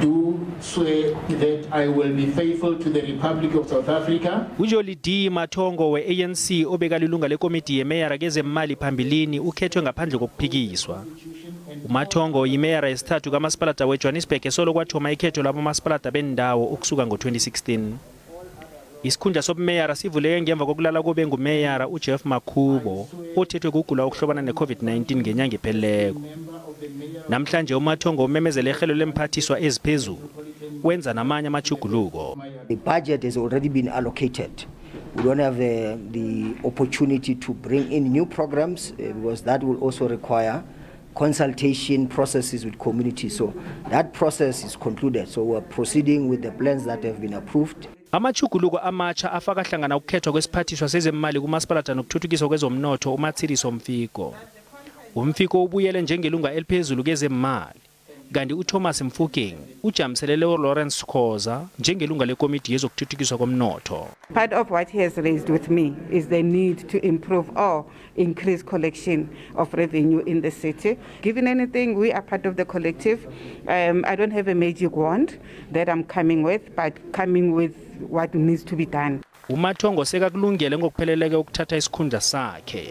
do swear that I will be faithful to the Republic of South Africa. uJolidee Matongo we-ANC obeka lilunga lekomidi yeMeyara kezemali yaphambilini ukhethwe ngaphandle kokuphikiswa. uMatongo yiMeyara yesithathu kamasipalata weJwanisbhege solo kwathoma ikhetho labomasipalata bendawo ukusuka ngo-2016. Isikhundla sobumeyara sivuleke ngemva kokulala kobe ngumeyara uGeoff Makhubo othethwe kugula ukuhlobana ne-COVID-19 ngenyanga ephelileko. Namhlanje uMatongo umemezele ihlelo lemphathiswa eziphezulu wenza namanye amajuguluko. The budget has already been allocated. We don't have the opportunity to bring in new programs because that will also require consultation processes with community. So that process is concluded. So we're proceeding with the plans that have been approved. Amajuguluko amatsha afaka hlangana ukukhethwa kwesiphathiswa sezemali kumasipalata nokuthuthukiswa kwezomnotho uMatsiriso Mfiko. Umfiko ubuyele njengelunga eliphezulu kezemali. Kanti uThomas Mfukeng ujamiselele uLawrence Khoza njengelunga lekomidi yezokuthuthukiswa komnotho. Part of what he has raised with me is the need to improve or increase collection of revenue in the city. Given anything, we are part of the collective. I don't have a magic wand that I'm coming with, but coming with what needs to be done. uMatongo sekakulungele ngokupheleleke ukuthatha isikhundla sakhe.